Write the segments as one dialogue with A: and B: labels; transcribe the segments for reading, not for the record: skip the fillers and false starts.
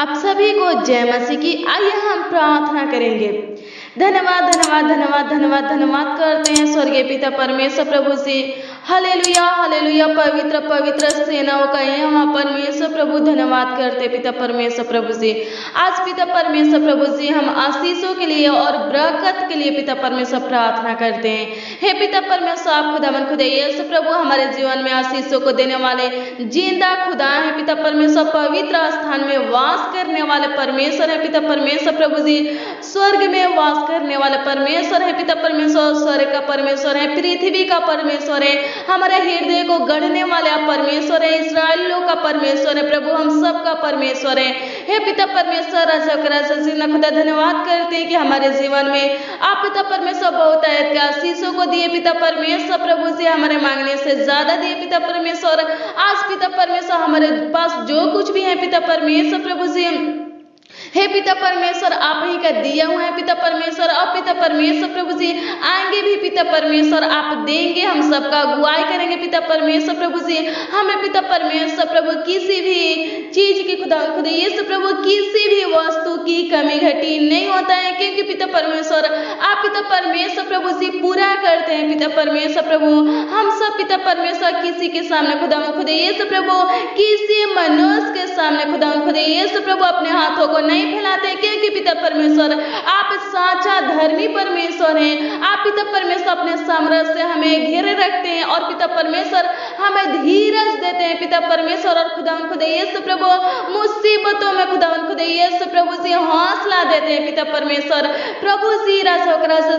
A: आप सभी को जय मसीह की। आइए हम प्रार्थना करेंगे। धन्यवाद धन्यवाद धन्यवाद धन्यवाद धन्यवाद करते हैं स्वर्गीय पिता परमेश्वर प्रभु से। Hallelujah hallelujah. पवित्र पवित्र सेनाओं का यहाँ परमेश्वर प्रभु धन्यवाद करते पिता परमेश्वर प्रभु से। आज पिता परमेश्वर प्रभु से हम आशीषों के लिए और बरकत के लिए पिता परमेश्वर प्रार्थना करते हैं। हे पिता परमेश्वर, आप खुदावन खुदा यीशु प्रभु हमारे जीवन में आशीषों को देने वाले जिंदा खुदा है पिता परमेश्वर। पवित्र स्थान में वास करने वाले परमेश्वर है पिता परमेश्वर प्रभु जी। स्वर्ग में वास करने वाले परमेश्वर है पिता परमेश्वर। स्वर्ग का परमेश्वर है, पृथ्वी का परमेश्वर है, हमारे हृदय को गढ़ने वाले आप परमेश्वर है, इस्राएलियों का परमेश्वर है प्रभु, हम सब का परमेश्वर है। हे पिता परमेश्वर, खुदा धन्यवाद करते हैं कि हमारे जीवन में आप पिता परमेश्वर बहुत आयत के आशीषों को दिए पिता परमेश्वर प्रभु से, हमारे मांगने से ज्यादा दिए पिता परमेश्वर। आज पिता परमेश्वर हमारे पास जो कुछ भी है पिता परमेश्वर प्रभु से, हे पिता परमेश्वर आप ही का दिया हुआ है पिता परमेश्वर। और पिता परमेश्वर प्रभु जी आएंगे भी पिता परमेश्वर आप देंगे, हम सबका अगुवाई करेंगे पिता परमेश्वर प्रभु जी। हमें पिता परमेश्वर प्रभु किसी भी चीज की खुदा यीशु प्रभु किसी भी वस्तु की कमी घटी नहीं होता है, क्योंकि पिता परमेश्वर आप पिता परमेश्वर प्रभु जी पूरा करते हैं पिता परमेश्वर प्रभु। हम सब पिता परमेश्वर किसी के सामने खुदा यीशु प्रभु, किसी मनुष्य के सामने खुदा यीशु प्रभु अपने हाथों को नहीं फैलाते, क्योंकि पिता परमेश्वर आप साचा धर्मी परमेश्वर हैं। आप पिता परमेश्वर अपने सामर्थ्य से हमें घेरे रखते हैं और पिता परमेश्वर हमें धीरज देते हैं पिता परमेश्वर। और खुदा यीशु प्रभु मुसीबतों में खुदा यीशु प्रभु से हौसला देते हैं पिता परमेश्वर प्रभु जी।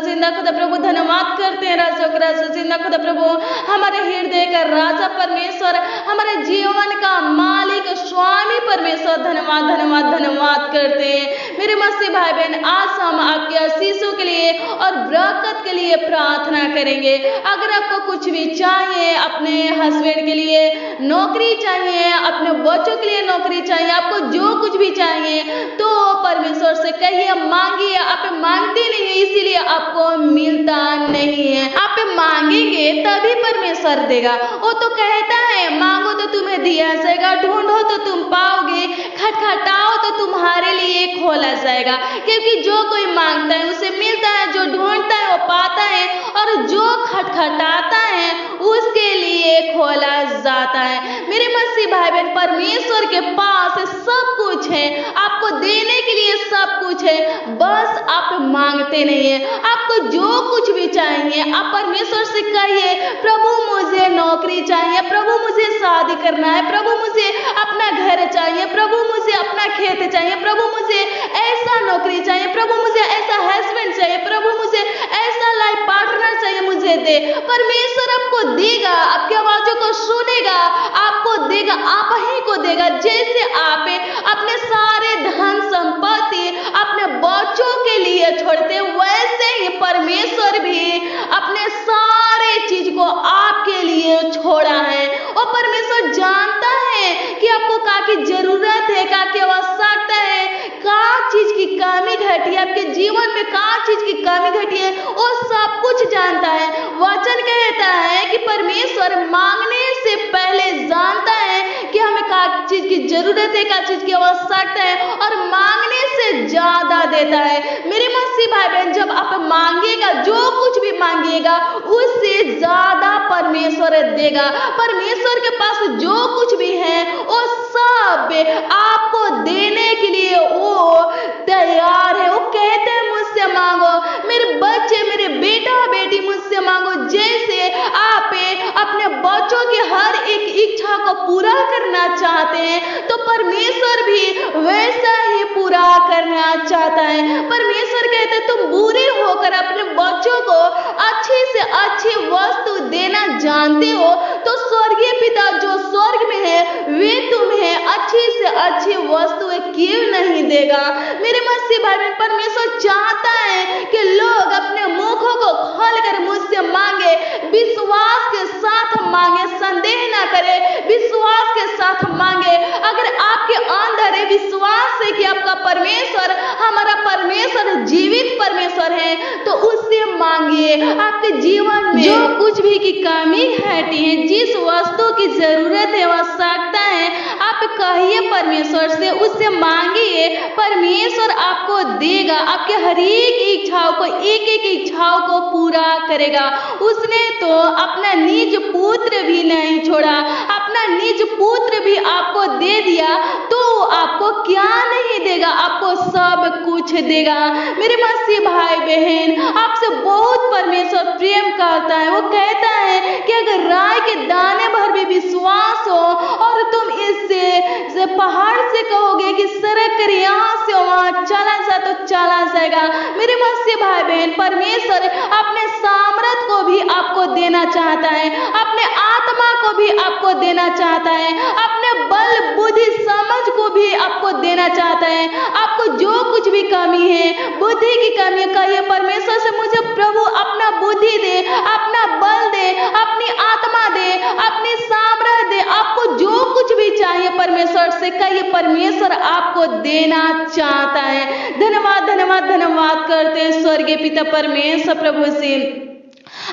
A: जिंदा खुदा प्रभु धन्यवाद करते हैं जिंदा खुदा प्रभु, हमारे हृदय का राजा परमेश्वर, हमारे जीवन का मालिक स्वामी परमेश्वर धन्यवाद धन्यवाद धन्यवाद करते हैं। मेरे मसीह भाई बहन, आज हम आपके आशीषों के लिए और बरकत के लिए प्रार्थना करेंगे। अगर आपको कुछ भी चाहिए, अपने हस्बैंड के लिए नौकरी चाहिए, अपने बच्चों के लिए नौकरी चाहिए, आपको जो कुछ भी चाहिए तो परमेश्वर से कहिए, मांगिए। आप मांगते नहीं है इसीलिए आपको मिलता नहीं है। आप मांगेंगे तभी परमेश्वर देगा। वो तो कहता है मांगो तो तुम्हें दिया जाएगा, ढूंढो तो तुम पाओगे, खटखटाओ तो तुम्हारे लिए खोला जाएगा। क्योंकि जो कोई मांगता है उसे मिलता है, जो ढूंढता है वो पाता है, और जो खटखटाता है उसके लिए खोला जाता है। मेरे मसीह भाई बहन, परमेश्वर के पास सब कुछ है, आपको देने के लिए सब कुछ है, बस आप मांगते नहीं है। आपको जो कुछ भी चाहिए आप परमेश्वर से कहिए, प्रभु मुझे नौकरी चाहिए, प्रभु मुझे शादी करना है, प्रभु मुझे अपना घर चाहिए, प्रभु मुझे अपना खेत चाहिए, प्रभु मुझे ऐसा नौकरी चाहिए, प्रभु मुझे ऐसा हस्बैंड चाहिए, प्रभु मुझे ऐसा लाइफ पार्टनर चाहिए, मुझे दे। परमेश्वर आपको देगा, आपकी आवाजों को सुनेगा, आपको देगा, आप ही को देगा। जैसे आप अपने सारे धन संपत्ति अपने बच्चों के लिए छोड़ते, वैसे ही परमेश्वर भी अपने सारे चीज को आपके लिए छोड़ा है। और परमेश्वर जानता है कि आपको का की जरूरत है, का की आवश्यकता है, का चीज की कमी घटी है, आपके जीवन में का चीज की कमी घटी है, वो सब कुछ जानता है। वचन कहता है कि परमेश्वर मांगने से पहले जानता है कि हमें का चीज की जरूरत है, का चीज की आवश्यकता है, और मांगने से ज्यादा देता है। मेरे मसीह भाई बहन, जब आप मांगिएगा, जो कुछ भी मांगिएगा उससे ज्यादा परमेश्वर देगा। परमेश्वर के पास जो कुछ भी है वो सब आपको देने के लिए वो तैयार है। वो कहते हैं मुझसे मांगो, मेरे बच्चे, मेरे बेटा बेटी मुझसे मांगो। जैसे आप अपने बच्चों की हर एक इच्छा को पूरा करना चाहते हैं, तो परमेश्वर भी वैसा ही पूरा करना चाहता है। परमेश्वर कहते हैं तुम बुरे होकर अपने बच्चों को अच्छी से अच्छी वस्तु देना जानते हो, तो स्वर्गीय पिता जो स्वर्ग में है वे तुम्हें अच्छी से अच्छी वस्तुएं क्यों नहीं देगा। मेरे मसीह भाई बहन, परमेश्वर चाहता है कि लोग अपने मुखों को खोलकर मुझसे मांगे, विश्वास के साथ मांगे, संदेह ना करे, विश्वास के साथ मांगे। अगर आपके अंदर है विश्वास है कि आपका परमेश्वर, हमारा परमेश्वर जीवित परमेश्वर है, तो उससे मांगिए। आपके जीवन में जो कुछ भी की कमी घटी है, जिस वस्तु की जरूरत है, आवश्यकता है, आप कहिए परमेश्वर से, उससे मांगिए। परमेश्वर आपको देगा, आपके हर एक इच्छाओं को, एक एक इच्छाओं को पूरा करेगा। उसने तो अपना निज पुत्र भी नहीं छोड़ा, अपना निज पुत्र भी आपको दे दिया, तो आपको क्या नहीं देगा, आपको सब कुछ देगा। मेरे मसीह भाई बहन, आपसे बहुत परमेश्वर प्रेम करता है। वो कहता है कि अगर राई के दाने भर भी विश्वास हो और तुम इससे पहाड़ से कहोगे कि सरक कर यहाँ से वहां चला जा, तो चला जाएगा। मेरे मसीह भाई बहन, परमेश्वर अपने सामर्थ को भी आपको देना चाहता है, अपने आत्मा को भी आपको देना चाहता है, अपने बल बुद्धि समझ को भी आपको देना चाहता है। आपको जो कुछ भी कमी है, बुद्धि की कमी है, कहिए परमेश्वर से, मुझे प्रभु अपना बुद्धि दे, अपना बल दे, अपनी आत्मा दे, अपनी सामर्थ दे। आपको जो कुछ भी चाहिए परमेश्वर से कहिए, परमेश्वर आपको देना चाहता है। धन्यवाद धन्यवाद धन्यवाद करते हैं स्वर्गीय पिता परमेश्वर प्रभु से।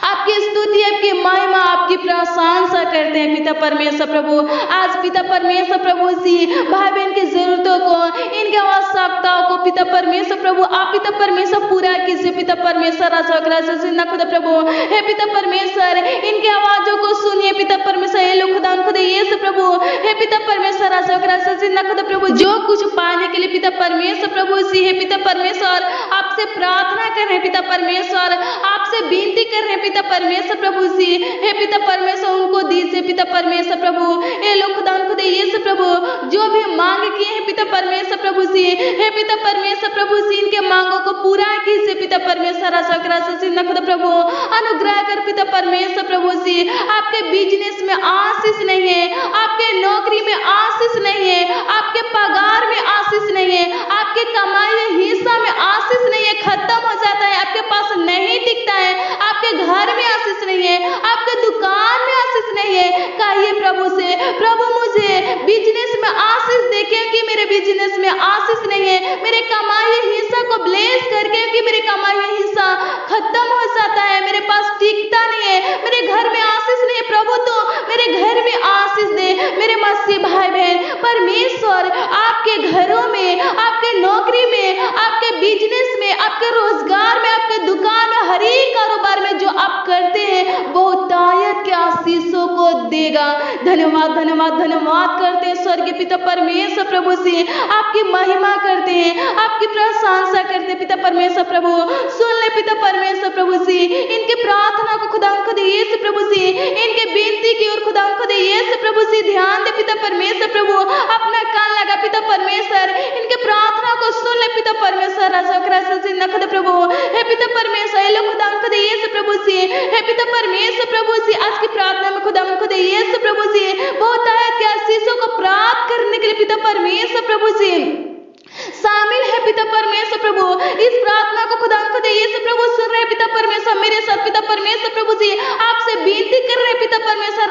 A: आपकी स्तुति, आपकी महिमा, आपकी प्रशंसा करते हैं पिता परमेश्वर प्रभु। आज पिता परमेश्वर प्रभु से भाई बहन की जरूरतों को, इनकी आवश्यकताओं को पिता परमेश्वर प्रभु आप पिता परमेश्वर पूरा कीजिए। पिता परमेश्वर खुदा प्रभु, हे पिता परमेश्वर इनकी आवाजों को सुनिए पिता परमेश्वर। हे लोग खुदा खुद यीशु प्रभु, हे पिता परमेश्वर खुदा प्रभु, जो कुछ पाने के लिए पिता परमेश्वर प्रभु से, हे पिता परमेश्वर आपसे प्रार्थना कर रहे हैं पिता परमेश्वर, आपसे विनती कर रहे हैं पिता परमेश्वर प्रभु से, हे पिता परमेश्वर उनको दीजिए पिता परमेश्वर प्रभु। हे लोग खुदा यीशु प्रभु, जो भी मांग किए हैं पिता परमेश्वर प्रभु से, हे पिता परमेश्वर प्रभु से इनके मांगों को पूरा कीजिए पिता परमेश्वर खुदा प्रभु। अनुग्रह कर पिता परमेश्वर प्रभु से, आपके बिजनेस में आशीष नहीं है, आपके नौकरी में आशीष नहीं है, आपके पगार में आशीष नहीं है, आपके कमाई में हिस्सा में आशीष नहीं है, खत्म हो जाता है, आपके पास नहीं टिकता है, आपके घर में आशीष नहीं है, आपके दुकान में आशीष नहीं है। कहिए प्रभु से, प्रभु मुझे बिजनेस में आशीष दे, क्योंकि मेरे बिजनेस में आशीष नहीं है। मेरे कमाई हिस्सा को ब्लेस कर, क्योंकि मेरे कमाई हिस्सा खत्म हो जाता है, मेरे पास टिकता नहीं है, मेरे घर में आशीष नहीं है। प्रभु तो मेरे घर में आशीष दे। मेरे मसीह भाई बहन, परमेश्वर आपके घरों में, आपके नौकरी में, आपके बिजनेस में, आपके रोजगार में, आपके दुकान में, हर एक कारोबार में जो आप करते हैं वो तायत के आशीषों को देगा। धन्यवाद धन्यवाद धन्यवाद करते हैं स्वर्गीय पिता परमेश्वर प्रभु से, आपकी महिमा करते हैं, आपकी प्रशंसा करते हैं पिता परमेश्वर प्रभु। सुन ले पिता परमेश्वर प्रभु से इनके प्रार्थना को खुदा खुद यीशु प्रभु से, इनके विनती की और खुदा खुद यीशु प्रभु से ध्यान दे पिता परमेश्वर प्रभु। अपना कान लगा पिता परमेश्वर, इनके प्रार्थना को सुन ले पिता परमेश्वर खुदा प्रभु। हे पिता परमेश्वर खुदा खुद यीशु प्रभु से, हे पिता परमेश्वर प्रभु से आज की प्रार्थना में खुदा खुद यीशु प्रभु से बहुत आयत के आशीषों को प्राप्त करने के लिए पिता परमेश्वर प्रभु से शामिल है पिता परमेश्वर प्रभु। इस प्रार्थना को खुदा खुद यीशु प्रभु सुन रहे पिता परमेश्वर, मेरे साथ पिता परमेश्वर प्रभु जी आपसे विनती कर रहे पिता परमेश्वर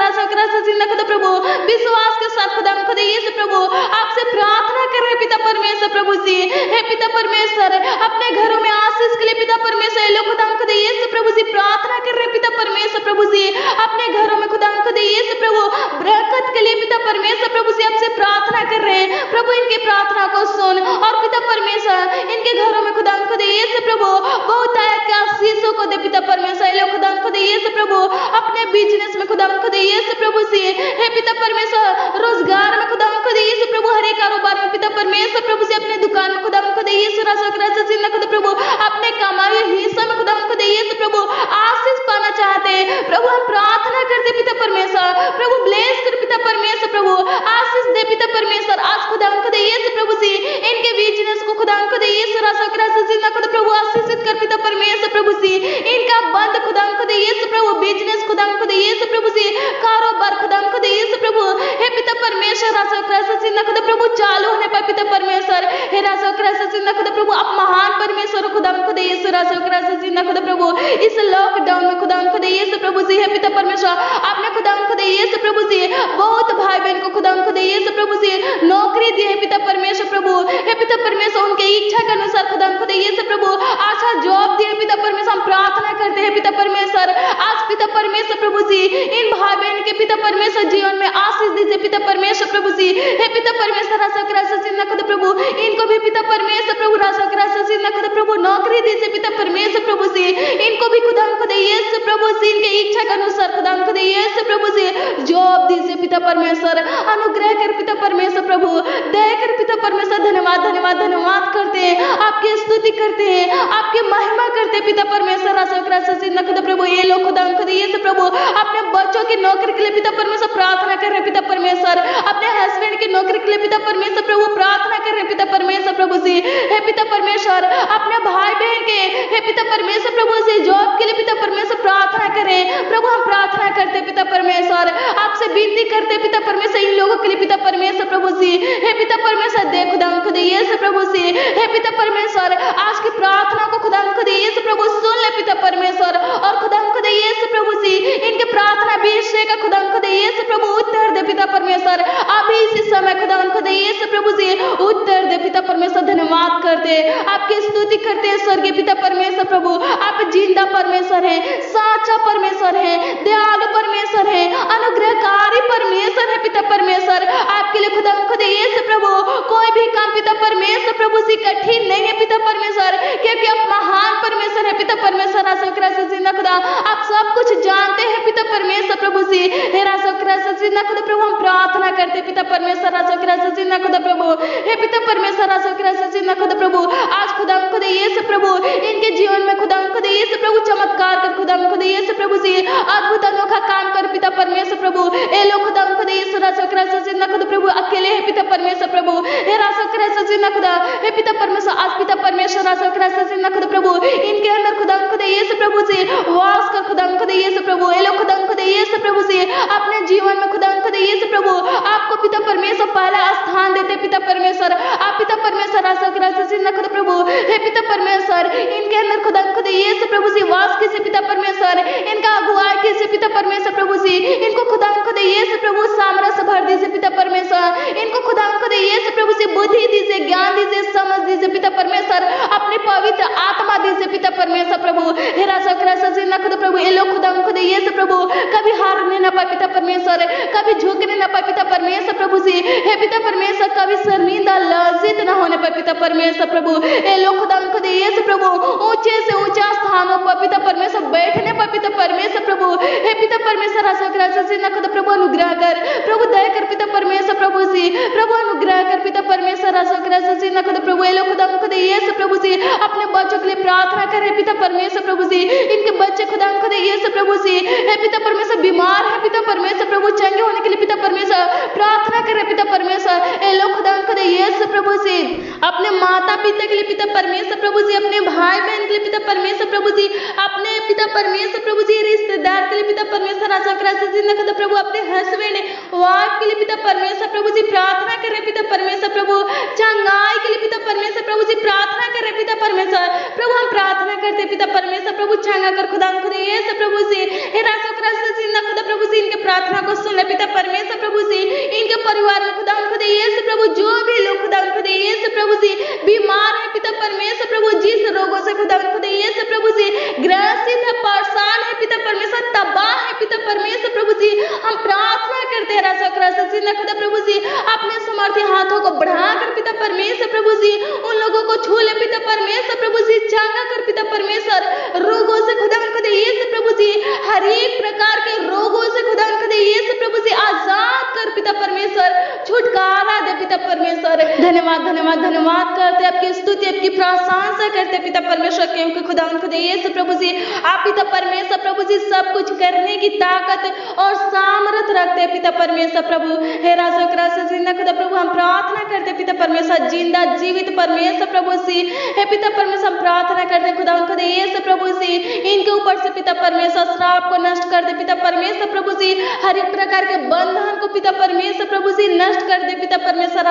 A: खुदा प्रभु। विश्वास के साथ खुदा खुद यीशु प्रभु आपसे प्रार्थना कर रहे पिता परमेश्वर प्रभु जी। हे पिता परमेश्वर अपने घरों में आशीष के लिए पिता परमेश्वर खुदा खुद यीशु प्रभु जी प्रार्थना कर रहे पिता परमेश्वर प्रभु जी। अपने घरों में खुदा खुद यीशु प्रभु बरकत के लिए पिता परमेश्वर प्रभु जी आपसे प्रार्थना कर रहे हैं। प्रभु इनकी प्रार्थना को सुन और पिता परमेश्वर इनके घरों में खुदा खुद यीशु प्रभु बहुत आयत के आशीषों को दे पिता परमेश्वर खुदा खुद यीशु प्रभु। अपने बिजनेस में खुदा खुद यीशु प्रभु से, हे पिता परमेश्वर रोजगार में खुदा खुद यीशु प्रभु, हर एक कारोबार में पिता परमेश्वर प्रभु से, अपने दुकान में खुदा खुद यीशु खुदा प्रभु, अपने कमाई हिस्सा में खुदा खुद यीशु प्रभु आशीष पाना चाहते हैं। प्रभु हम प्रार्थना करते पिता परमेश्वर प्रभु, ब्लेस कर पिता परमेश्वर प्रभु, आशीष दे पिता परमेश्वर। आज खुदा खुद यीशु प्रभु से इनके बिजनेस को खुदा खुद यीशु खुदा प्रभु आशीषित कर पिता परमेश्वर प्रभु से। इनका बंद खुदा खुद यीशु प्रभु बिजनेस खुदा खुद यीशु प्रभु से, कारोबार खुदा खुद यीशु प्रभु, हे पिता परमेश्वर खुदा प्रभु चालू होने पर पिता परमेश्वर, हे खुदा प्रभु आप महान परमेश्वर खुदा खुद यीशु खुदा प्रभु। इस लॉकडाउन में खुदा खुद यीशु प्रभु से, हे पिता परमेश्वर आपने खुदा खुद यीशु प्रभु से बहुत भाई बहन को खुदा खुद यीशु प्रभु से नौकरी दी है पिता परमेश्वर प्रभु। हे पिता परमेश्वर उनके इच्छा के अनुसार खुदा खुद यीशु प्रभु अच्छा जॉब दिए पिता परमेश्वर। हम प्रार्थना करते हैं पिता परमेश्वर आज पिता परमेश्वर प्रभु जी इन भाई बहन के पिता परमेश्वर जीवन में आशीष दीजिए पिता परमेश्वर प्रभु जी। हे पिता परमेश्वर खुदा प्रभु इनको भी पिता परमेश्वर प्रभु खुदा प्रभु नौकरी दीजिए पिता परमेश्वर प्रभु से इनको भी खुदा खुदा यीशु प्रभु से इनके इच्छा के अनुसार खुदा खुदा यीशु प्रभु से जॉब दीजिए पिता परमेश्वर, अनुग्रह कर पिता परमेश्वर प्रभु, दया कर पिता परमेश्वर। धन्यवाद धन्यवाद धन्यवाद करते हैं, आपकी स्तुति करते हैं, आपकी महिमा करते हैं पिता परमेश्वर। खुदा प्रभु ये लोग खुदा खुदा यीशु प्रभु अपने बच्चों की नौकरी के लिए पिता परमेश्वर प्रार्थना कर रहे हैं पिता परमेश्वर, अपने हस्बैंड की नौकरी के लिए पिता परमेश्वर प्रभु प्रार्थना कर रहे हैं पिता परमेश्वर प्रभु से हे पिता परमेश्वर, अपने भाई बहन के हे पिता परमेश्वर प्रभु से जॉब के लिए पिता परमेश्वर प्रार्थना करें प्रभु। हम प्रार्थना करते पिता परमेश्वर, आपसे विनती करते पिता परमेश्वर इन लोगों के लिए पिता परमेश्वर प्रभु से हे पिता परमेश्वर दे खुदा खुदा यीशु प्रभु से हे पिता परमेश्वर आज की प्रार्थना को खुदा खुदा यीशु प्रभु सुन ले पिता परमेश्वर, और खुदा खुदा यीशु प्रभु से इनके प्रार्थना विषय का खुदा खुदा यीशु प्रभु उत्तर दे पिता परमेश्वर। अभी इसी समय खुदा खुदा यीशु प्रभु से उत्तर दे पिता परमेश्वर। धन्यवाद करते आपकी स्तुति करते हैं स्वर्गीय पिता परमेश्वर प्रभु, आप जिंदा परमेश्वर है, साचा परमेश्वर है, दयालु परमेश्वर है, अनुग्रहकारी परमेश्वर है पिता परमेश्वर। आपके लिए खुदा खुदा यीशु प्रभु कोई भी काम पिता परमेश्वर प्रभु से कठिन नहीं है पिता परमेश्वर, क्योंकि आप महान परमेश्वर है पिता परमेश्वर। खुदा आप सब कुछ जानते हैं पिता परमेश्वर प्रभु से खुदा प्रभु हम प्रार्थना करते पिता परमेश्वर खुदा प्रभु हे पिता परमेश्वर खुदा प्रभु आज खुदा खुदा यीशु प्रभु इनके जीवन में खुदा खुदा यीशु प्रभु चमत्कार कर खुदा खुदा यीशु प्रभु से अद्भुत अनोखा काम कर पिता परमेश्वर प्रभु। ए लोग खुदा खुदा यीशु खुदा प्रभु अकेले है पिता परमेश्वर प्रभु हे खुदा हे पिता परमेश्वर आज पिता परमेश्वर खुदा प्रभु इनके अंदर खुदा खुदा यीशु प्रभु से वास कर खुदा खुदा यीशु प्रभु। ए लोग खुदा खुदा यीशु प्रभु से अपने जीवन में खुदा खुदा यीशु प्रभु आपको पिता परमेश्वर पहला स्थान देते पिता परमेश्वर। आप पिता परमेश्वर खुदा प्रभु हे पिता परमेश्वर इनके अंदर खुदा खुदा यीशु प्रभु से वास कीजिए पिता परमेश्वर, इनका अगुवाई कीजिए पिता परमेश्वर प्रभु से, इनको खुदा खुदा यीशु प्रभु सामर्थ्य भर दीजिए पिता परमेश्वर, इनको खुदा खुदा यीशु प्रभु से बुद्धि दीजिए, ज्ञान दीजिए, समझ दीजिए पिता परमेश्वर, अपनी पवित्र आत्मा दीजिए पिता परमेश्वर प्रभु। हे खुदा प्रभु ये लोग खुदा खुदा यीशु प्रभु कभी हारने न पाए पिता परमेश्वर, कभी झुकने न पाए पिता परमेश्वर प्रभु से हे पिता परमेश्वर, कभी शर्मिंदा लज्जित न होने पाए पिता परमेश्वर प्रभु। ये लोग खुदा खुदा यीशु प्रभु ऊंचे से ऊंचा स्थानों पर पिता परमेश्वर बैठने पर पिता परमेश्वर प्रभु हे पिता परमेश्वर खुदा प्रभु अनुग्रह कर प्रभु, दया कर पिता परमेश्वर प्रभु से प्रभु, अनुग्रह कर पिता परमेश्वर खुदा प्रभु। ये लोग खुदा खुदा यीशु प्रभु से अपने बच्चों के लिए प्रार्थना करें पिता परमेश्वर प्रभु से, इनके बच्चे खुदा खुदा यीशु प्रभु से हे पिता परमेश्वर बीमार है पिता परमेश्वर प्रभु, चंगे होने के लिए पिता परमेश्वर प्रार्थना करें पिता परमेश्वर। ये लोग खुदा खुदा यीशु प्रभु से अपने माता पिता के लिए पिता परमेश्वर प्रभु से, अपने भाई बहन के लिए पिता परमेश्वर प्रभु से, अपने पिता परमेश्वर प्रभु से रिश्तेदार के लिए पिता परमेश्वर खुदा प्रभु, अपने हस्बैंड वाइफ के लिए पिता परमेश्वर प्रभु से प्रार्थना करें पिता परमेश्वर प्रभु, चंगाई के लिए पिता परमेश्वर प्रभु से प्रार्थना करें पिता परमेश्वर प्रभु। हम प्रार्थना करते पिता परमेश्वर प्रभु चंगा कर खुदा खुदा यीशु प्रभु से हे खुदा प्रभु से इनके प्रार्थना को सुन ले पिता परमेश्वर प्रभु से, इनके परिवार में खुदा खुदा यीशु प्रभु जो भी लोग खुदा खुदा यीशु प्रभु से बीमार है पिता परमेश्वर प्रभु, जिस रोगों से खुदा खुदा यीशु प्रभु से ग्रसित है, परेशान है पिता परमेश्वर, तबाह है पिता परमेश्वर प्रभु से, हम प्रार्थना करते हैं खुदा प्रभु से अपने समर्थी हाथों को बढ़ाकर पिता परमेश्वर प्रभु से उन लोगों को छू ले पिता परमेश्वर प्रभु से, चंगा कर पिता परमेश्वर रोगों से खुदा खुदा यीशु प्रभु से, हर एक प्रकार के रोगों से खुदा खुदा यीशु प्रभु से आजाद कर पिता परमेश्वर, छुटकारा दे पिता परमेश्वर। धन्यवाद धन्यवाद धन्यवाद करते आपकी स्तुति आपकी प्रशंसा करते पिता परमेश्वर, क्योंकि खुदा खुदा यीशु प्रभु से आप पिता परमेश्वर प्रभु से सब कुछ करने की ताकत और सामर्थ रखते हैं पिता परमेश्वर प्रभु। हे खुदा प्रभु हम प्रार्थना करते पिता परमेश्वर जिंदा जीवित परमेश्वर प्रभु से, हे पिता परमेश्वर हम प्रार्थना करते खुदा खुदा यीशु प्रभु से, इनके ऊपर से पिता परमेश्वर श्राप को नष्ट कर दे पिता परमेश्वर प्रभु से, हर एक प्रकार के बंधन को पिता परमेश्वर प्रभु से नष्ट कर दे पिता परमेश्वर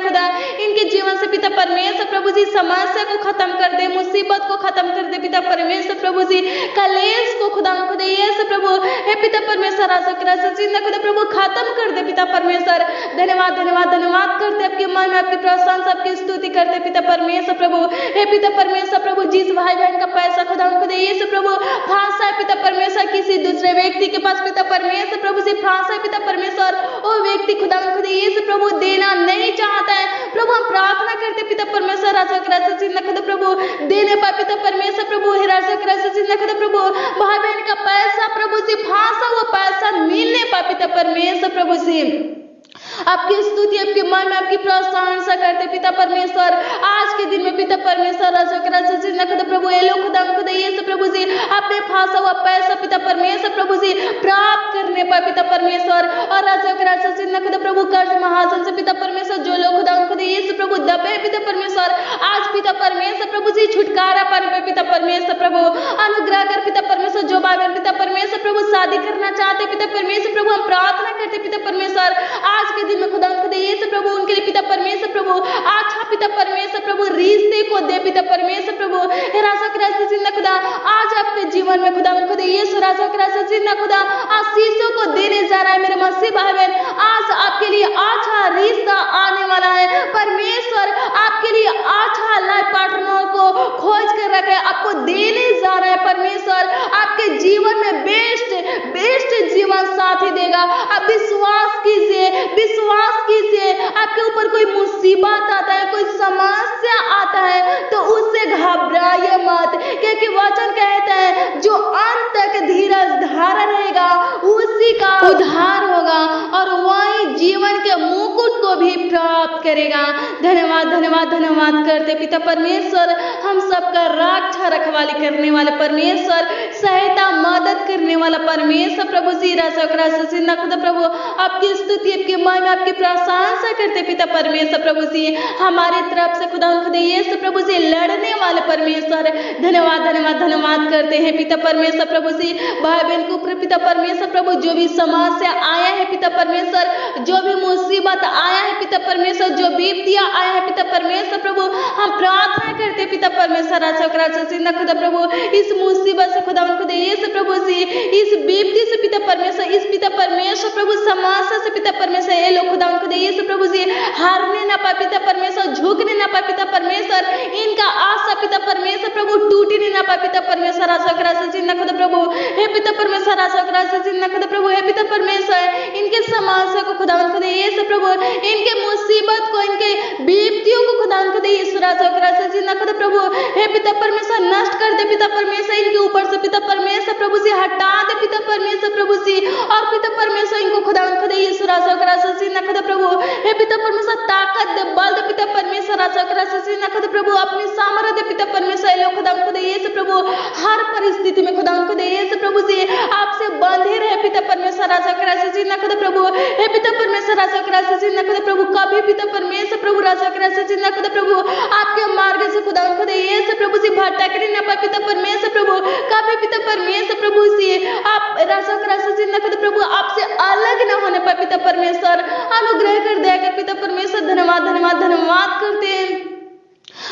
A: खुदा, इनके जीवन से पिता परमेश्वर प्रभु जी समस्या को खत्म कर दे, मुसीबत को खत्म कर दे पिता परमेश्वर प्रभु जी, कलेश को खुदा खुदा यीशु प्रभु हे पिता परमेश्वर खुदा प्रभु खत्म कर दे पिता परमेश्वर। धन्यवाद धन्यवाद धन्यवाद करते आपके मन में आपकी प्रशंसा आपकी स्तुति करते पिता परमेश्वर प्रभु। हे पिता परमेश्वर प्रभु जिस भाई बहन का पैसा खुदा खुदा यीशु प्रभु फांसा है पिता परमेश्वर किसी दूसरे व्यक्ति के पास पिता परमेश्वर प्रभु से फांसा है पिता परमेश्वर, वो व्यक्ति खुदा खुदा यीशु प्रभु देना नहीं चाहता है प्रभु, हम प्रार्थना करते पिता राजा करासा चिन्ह खुदा प्रभु देने पाए पिता परमेश्वर प्रभु, हे राजा करासा चिन्ह खुदा प्रभु भाई बहन का पैसा प्रभु जी फांसा हुआ पैसा मिलने पाए पिता परमेश्वर प्रभु जी आपकी स्तुति आपकी महिमा आपकी प्रशंसा करते पिता परमेश्वर। आज के दिन में पिता परमेश्वर राजा करासा चिन्ह खुदा प्रभु ये लोग खुदा खुदा यीशु प्रभु जी अपने फांसा हुआ पैसा पिता परमेश्वर प्रभु जी प्राप्त करने पाए पिता परमेश्वर, और राजा करासा चिन्ह खुदा प्रभु कर्ज महाजन से पिता परमेश्वर जो लोग खुदा खुदा यीशु प्रभु दबे पिता परमेश्वर आज पिता परमेश्वर प्रभु जी छुटकारा पाने पे पिता परमेश्वर प्रभु अनुग्रह कर पिता परमेश्वर। जो भाई बहन पिता परमेश्वर प्रभु शादी करना चाहते पिता परमेश्वर प्रभु हम प्रार्थना करते पिता परमेश्वर आज के दिन में खुदा खुदा यीशु प्रभु उनके लिए पिता परमेश्वर प्रभु अच्छा पिता परमेश्वर प्रभु रिश्ते को दे पिता परमेश्वर प्रभु, हे राजा करासा चिन्ह खुदा आज आपके जीवन में खुदा खुदा यीशु राजा करासा चिन्ह खुदा आशीषों को देने जा रहा है मेरे मसीह भाई बहन। आज आपके लिए अच्छा रिश्ता आने वाला है, परमेश्वर आपके लिए अच्छा लाइफ पार्टनर को खोज कर रखा है, आपको देने जा रहा है परमेश्वर, आपके जीवन में बेस्ट जीवन साथी देगा। आप विश्वास कीजिए आपके ऊपर कोई मुसीबत आता है कोई समस्या आता है तो उससे घबराइए मत, क्योंकि वचन कहता है जो अंत तक धीरज धारा रहेगा उसी का उद्धार होगा और वही जीवन के मुकुट को भी प्राप्त करेगा। धन्यवाद धन्यवाद धन्यवाद करते पिता परमेश्वर, हम सबका रक्षा रखवाली करने वाले परमेश्वर, सहायता मदद करने वाला परमेश्वर प्रभु जी राजा करासा चिन्ह खुदा प्रभु आपकी स्तुति आपकी महिमा आपकी प्रशंसा करते पिता परमेश्वर प्रभु जी हमारी तरफ से खुदा खुदा यीशु प्रभु जी लड़ने वाले परमेश्वर। धन्यवाद धन्यवाद धन्यवाद करते हैं पिता परमेश्वर प्रभु जी भाई बहन के ऊपर पिता परमेश्वर प्रभु जो भी समस्या आया है पिता परमेश्वर, जो भी मुसीबत आया है पिता परमेश्वर, जो विपत्तियां आया है पिता परमेश्वर प्रभु हम प्रार्थना करते पिता परमेश्वर राजा करासा चिन्ह खुदा प्रभु इस मुसीबत से खुदा खुदा यीशु प्रभु जी इस विपत्ति से पिता परमेश्वर, इस पिता परमेश्वर प्रभु समस्या से पिता परमेश्वर ये लोग खुदा खुदा यीशु प्रभु जी हारने ना पाए पिता परमेश्वर, झुकने ना पाए पिता परमेश्वर, इनका आशा पिता परमेश्वर प्रभु टूटने ना पाए पिता परमेश्वर राजा करासा चिन्ह खुदा प्रभु, हे पिता परमेश्वर राजा करासा चिन्ह खुदा प्रभु, हे पिता परमेश्वर इनके समस्या को खुदा खुदा यीशु प्रभु, इनके मुसीबत को इनके विपत्तियों को खुदा खुदा यीशु राजा करासा चिन्ह खुदा प्रभु, हे पिता परमेश्वर नष्ट कर दे पिता परमेश्वर, इनके ऊपर से पिता परमेश्वर प्रभु जी हटा दे पिता परमेश्वर प्रभु जी, और पिता परमेश्वर इनको खुदा खुदा यीशु राजा करासा चिन्ह खुदा प्रभु, हे पिता परमेश्वर ताकत दे बल दे पिता परमेश्वर राजा करासा चिन्ह खुदा प्रभु, अपनी सामर्थ्य दे पिता परमेश्वर लोग खुदा खुदा यीशु प्रभु हर परिस्थिति में खुदा खुदा यीशु प्रभु जी आपसे बंधे रहे पिता परमेश्वर राजा करासा चिन्ह खुदा प्रभु, हे पिता परमेश्वर राजा करासा चिन्ह खुदा प्रभु कभी पिता परमेश्वर प्रभु राजा करासा चिन्ह खुदा प्रभु आपके मार्ग से खुदा खुदा यीशु प्रभु जी भटकने न पाए पिता परमेश्वर प्रभु, कभी पिता परमेश्वर प्रभु से आप राजा करासा चिन्ह खुदा प्रभु आपसे अलग न होने पाए पिता परमेश्वर, अनुग्रह कर दया कर पिता परमेश्वर। धन्यवाद धन्यवाद धन्यवाद करते हैं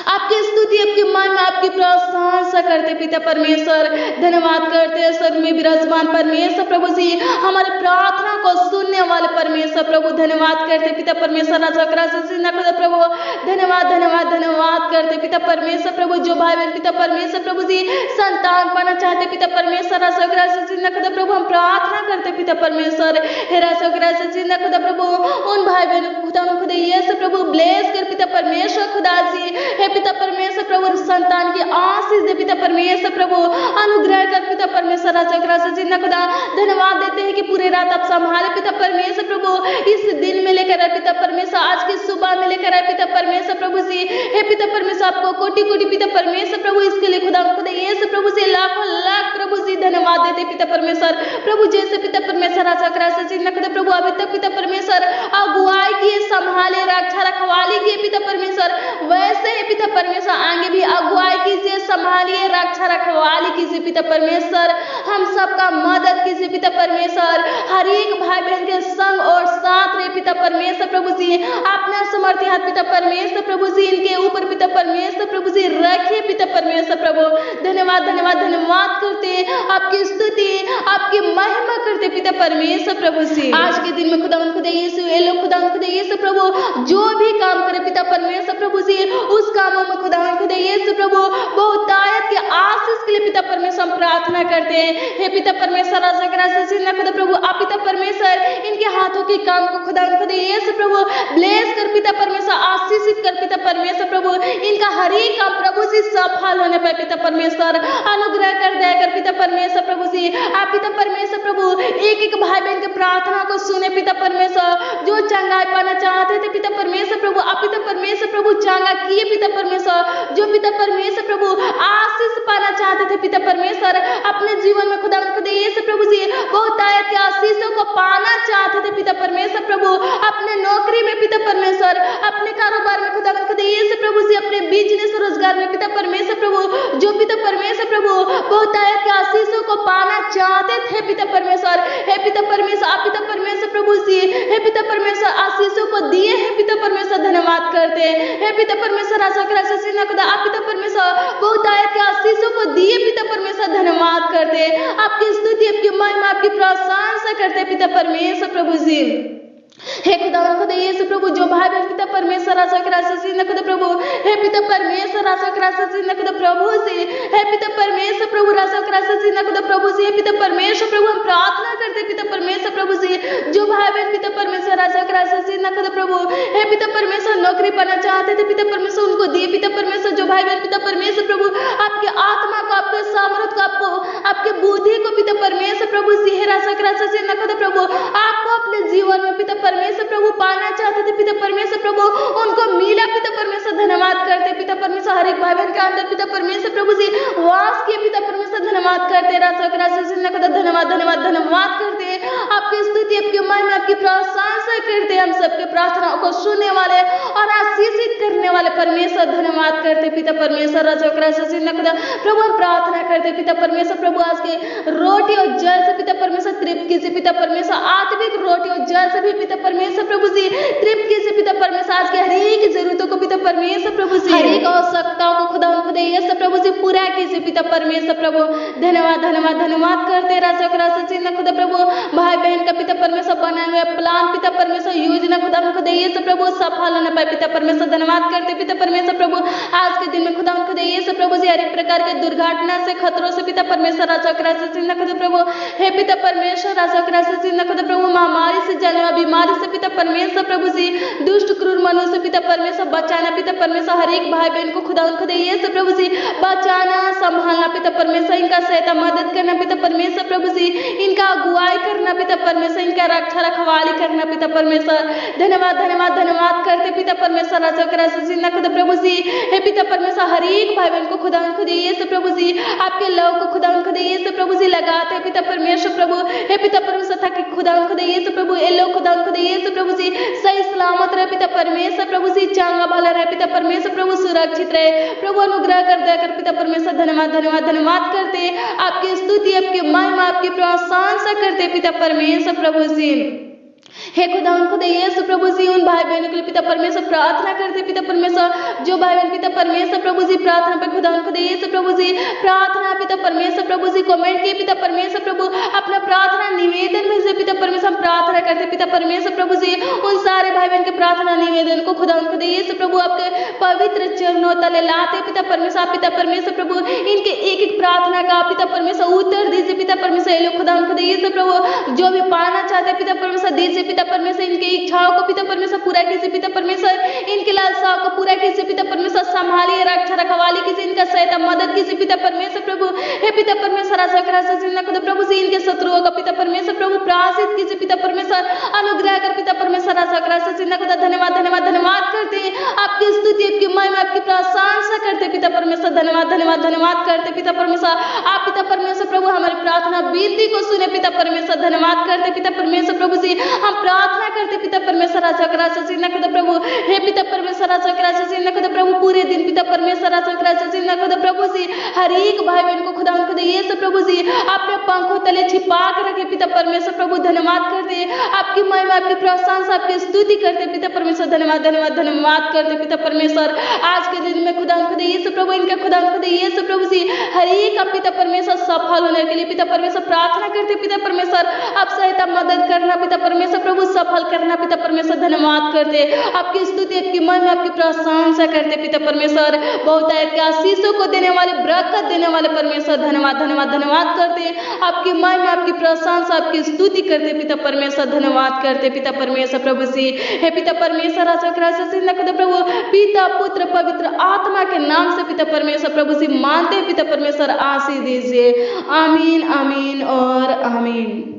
A: आपकी स्तुति आपकी महिमा आपकी प्रशंसा करते पिता परमेश्वर। धन्यवाद करते हैं स्वर्ग में विराजमान परमेश्वर प्रभु जी हमारे प्रार्थना को सुनने वाले परमेश्वर प्रभु, धन्यवाद करते पिता परमेश्वर राजा करासा चिन्ह खुदा प्रभु, धन्यवाद धन्यवाद धन्यवाद करते पिता परमेश्वर प्रभु जो भाई बहन पिता परमेश्वर प्रभु जी संतान पाना चाहते पिता परमेश्वर राजा करासा चिन्ह खुदा प्रभु हम प्रार्थना करते पिता परमेश्वर, हे राजा करासा चिन्ह खुदा प्रभु उन भाई बहन खुदा खुदा यीशु प्रभु ब्लेस कर पिता परमेश्वर खुदा जी, हे पिता परमेश्वर प्रभु संतान की आशीष दे पिता परमेश्वर प्रभु, अनुग्रह कर पिता परमेश्वर राजा करासा चिन्ह खुदा। धन्यवाद देते हैं कि पूरे रात आप संभाले पिता परमेश्वर प्रभु, इस दिन में लेकर आए पिता परमेश्वर, आज की सुबह में लेकर आए पिता परमेश्वर प्रभु जी, हे पिता परमेश्वर आपको कोटि कोटि पिता परमेश्वर प्रभु इसके लिए खुदा खुदा यीशु प्रभु से लाखों लाख प्रभु जी धन्यवाद देते पिता परमेश्वर प्रभु, जैसे पिता परमेश्वर राजा करासा चिन्ह खुदा प्रभु अभी तक पिता परमेश्वर अगुवाई किए संभाले रक्षा रखवाली किए पिता परमेश्वर, वैसे ही पिता परमेश्वर आगे भी अगुवाई कीजिए संभालिए रक्षा रखवाली कीजिए पिता परमेश्वर, हम सबका मदद कीजिए पिता परमेश्वर, हर एक भाई बहन के संग और साथ रहे पिता परमेश्वर प्रभु जी, अपना समर्थी हाथ पिता परमेश्वर प्रभु जी इनके ऊपर पिता परमेश्वर प्रभु जी रखिए पिता परमेश्वर प्रभु। धन्यवाद धन्यवाद धन्यवाद करते आपकी स्तुति आपकी महिमा करते पिता परमेश्वर प्रभु जी। आज के दिन में खुदा यीशु ये लोग खुदा यीशु प्रभु जो भी काम करे पिता परमेश्वर प्रभु जी उस कामों में खुदा यीशु प्रभु बहुतायत के आशीष के लिए पिता परमेश्वर हम प्रार्थना करते हैं, हे पिता परमेश्वर राजा करासा चिन्ह खुदा प्रभु आप पिता परमेश्वर इनके हाथों के काम को खुदा यीशु प्रभु ब्लेस कर पिता परमेश्वर आशीषित कर पिता परमेश्वर प्रभु, इनका हर एक काम प्रभु जी सफल होने पर पिता परमेश्वर अनुग्रह कर दया कर पिता परमेश्वर प्रभु जी। आप पिता परमेश्वर प्रभु एक एक भाई बहन की प्रार्थना को सुने पिता परमेश्वर, जो चंगाई पाना चाहते थे पिता परमेश्वर प्रभु, आप पिता परमेश्वर प्रभु चंगा किए पिता परमेश्वर, जो पिता परमेश्वर प्रभु आशीष पाना चाहते थे पिता परमेश्वर अपने जीवन में खुदा यीशु प्रभु जी बहुत आयत के आशीषों को पाना चाहते थे पिता परमेश्वर प्रभु, अपने नौकरी में पिता परमेश्वर, अपने कारोबार में खुदा यीशु प्रभु जी, अपने बिजनेस रोजगार में पिता परमेश्वर प्रभु, जो पिता परमेश्वर प्रभु बहुत आयत के आशीषों को पाना चाहते थे पिता परमेश्वर। हे पिता परमेश्वर, आप पिता परमेश्वर प्रभु जी, हे पिता परमेश्वर आशीषों को दिए हैं पिता परमेश्वर, धन्यवाद करते हैं। हे पिता परमेश्वर आप पिता परमेश्वर बहुत आयत के आशीषों को दिए पिता परमेश्वर, धन्यवाद करते हैं। आपकी स्तुति, आपकी महिमा, आपकी प्रशंसा करते पिता परमेश्वर प्रभु जी। हे खुदा यीशु प्रभु, जो भाई बहन पिता परमेश्वर खुदा प्रभु, हे पिता परमेश्वर खुदा प्रभु जी, हे पिता परमेश्वर प्रभु खुदा प्रभु जी, हे पिता परमेश्वर प्रभु हम प्रार्थना करते पिता परमेश्वर प्रभु जी, जो भाई बहन पिता परमेश्वर खुदा प्रभु, हे पिता परमेश्वर नौकरी पाना चाहते थे पिता परमेश्वर उनको दिए पिता परमेश्वर, जो भाई बहन पिता परमेश्वर प्रभु आपके आत्मा को, आपके सामर्थ को, आपको आपके बुद्धि को पिता परमेश्वर प्रभु जी, हे खुदा प्रभु आपको अपने जीवन में पिता परमेश्वर प्रभु पाना चाहते थे पिता परमेश्वर प्रभु, उनको मिला पिता परमेश्वर, धन्यवाद करते पिता परमेश्वर। हर एक भाई बहन के अंदर पिता परमेश्वर प्रभु जी वास किए पिता परमेश्वर, धन्यवाद करते धन्यवाद धन्यवाद धन्यवाद करते, आपकी स्तुति, आपकी महिमा, आपकी प्रशंसा करते, हम सबके प्रार्थनाओं को सुनने वाले और आशीषित करने वाले परमेश्वर, धन्यवाद करते पिता परमेश्वर। प्रभु हम प्रार्थना करते पिता परमेश्वर प्रभु आज के रोटी और जल से पिता परमेश्वर तृप्ति से पिता परमेश्वर, आत्मिक रोटी और जल से भी पिता परमेश्वर प्रभु जी तृप्ति से पिता परमेश्वर आज के हर एक जरूरतों को पिता परमेश्वर प्रभु जी, हर एक आवश्यकताओं को खुदा यीशु प्रभु जी पूरा कीजिए पिता परमेश्वर प्रभु, धन्यवाद धन्यवाद धन्यवाद करते खुदा प्रभु। भाई बहन का पिता परमेश्वर बनाए हुए प्लान पिता परमेश्वर योजना खुदा यीशु प्रभु सफल होने पाए पिता परमेश्वर, धन्यवाद करते पिता परमेश्वर प्रभु। आज के दिन में खुदा यीशु प्रभु जी हर एक प्रकार के दुर्घटना से, खतरों से पिता परमेश्वर खुदा प्रभु, हे पिता परमेश्वर खुदा प्रभु, महामारी से, जाने वाली बीमारी से पिता परमेश्वर प्रभु जी, दुष्ट क्रूर मनुष्य पिता परमेश्वर बचाना पिता परमेश्वर, हर एक भाई बहन को खुदा यीशु प्रभु जी बचाना, संभालना पिता परमेश्वर, इनका सहायता मदद करना पिता परमेश्वर प्रभु जी, इनका अगुवाई करना पिता परमेश्वर, इनका रक्षा रखवाली करना पिता परमेश्वर, धन्यवाद धन्यवाद धन्यवाद करते पिता परमेश्वर खुदा प्रभु जी। हे पिता परमेश्वर हर एक भाई बहन को खुदा यीशु प्रभु जी आपके लव को खुदा यीशु प्रभु जी लगाते हैं पिता परमेश्वर प्रभु, हे पिता परमेश्वर था कि खुदा यीशु प्रभु ये लोग खुदा यीशु प्रभु जी सही सलामत रहे पिता परमेश्वर प्रभु जी, चांगा भला रहे पिता परमेश्वर प्रभु, सुरक्षित रहे प्रभु, अनुग्रह कर दया कर पिता परमेश्वर, धन्यवाद धन्यवाद धन्यवाद करते, आपकी स्तुति, आपकी महिमा, आपकी प्रशंसा करते पिता परमेश्वर प्रभु जी। हे खुदा यीशु प्रभु जी उन भाई बहनों के लिए पिता परमेश्वर प्रार्थना करते पिता परमेश्वर, जो भाई बहन पिता परमेश्वर प्रभु जी प्रार्थना पे खुदा यीशु प्रभु जी प्रार्थना पिता परमेश्वर प्रभु जी कमेंट किए पिता परमेश्वर प्रभु, अपना प्रार्थना निवेदन भेजे पिता परमेश्वर, प्रार्थना करते पिता परमेश्वर प्रभु जी उन सारे भाई बहन के प्रार्थना निवेदन को खुदा यीशु प्रभु आपके पवित्र चरणों तले लाते पिता परमेश्वर, पिता परमेश्वर प्रभु इनके एक एक प्रार्थना का पिता परमेश्वर उत्तर दीजिए पिता परमेश्वर, ये लोग खुदा यीशु प्रभु जो भी पाना चाहते पिता परमेश्वर दीजिए पिता परमेश्वर, इनके इच्छाओं को पिता परमेश्वर पूरा कीजिए पिता परमेश्वर, इनके लालसाओं को पूरा कीजिए पिता परमेश्वर, संभालिए, रक्षा रखवाली कीजिए, इनका सहायता मदद कीजिए पिता परमेश्वर प्रभु, हे पिता परमेश्वर खुदा प्रभु जी इनके शत्रुओं का पिता परमेश्वर प्रभु प्राश्चित कीजिए पिता परमेश्वर, अनुग्रह कर पिता परमेश्वर खुदा, धन्यवाद धन्यवाद धन्यवाद करते हैं, आपकी स्तुति, आपकी महिमा, आपकी प्रशंसा करते पिता परमेश्वर, धन्यवाद धन्यवाद धन्यवाद करते पिता परमेश्वर। आप पिता परमेश्वर प्रभु हमारी प्रार्थना विनती को सुने पिता परमेश्वर, धन्यवाद करते पिता परमेश्वर प्रभु जी, हम प्रार्थना करते पिता परमेश्वर खुदा प्रभु, हे पिता परमेश्वर खुदा प्रभु पूरे दिन पिता परमेश्वर खुदा प्रभु जी हर एक भाई बहन को खुदा यीशु प्रभु जी अपने पंखों तले छिपा कर रखे पिता परमेश्वर प्रभु, धन्यवाद करते, आपकी महिमा, आपकी प्रशंसा, आपकी स्तुति करते पिता परमेश्वर, धन्यवाद धन्यवाद धन्यवाद करते पिता परमेश्वर। आज के दिन में खुदा यीशु प्रभु इनका खुदा यीशु प्रभु जी हर एक का पिता परमेश्वर सफल होने के लिए पिता परमेश्वर प्रार्थना करते पिता परमेश्वर आप सहायता मदद करना पिता परमेश्वर प्रभु सफल करना पिता परमेश्वर धन्यवाद करते आपकी स्तुति आपकी महिमा आपकी प्रशंसा करते पिता परमेश्वर बहुत है आशीषों को देने वाले बरकत देने वाले परमेश्वर धन्यवाद धन्यवाद धन्यवाद करते आपकी महिमा आपकी प्रशंसा आपकी स्तुति करते पिता परमेश्वर धन्यवाद करते पिता परमेश्वर प्रभु जी हे पिता परमेश्वर प्रभु पिता पुत्र पवित्र आत्मा के नाम से पिता परमेश्वर प्रभु जी मानते पिता परमेश्वर आशीष दीजिए आमीन आमीन और आमीन।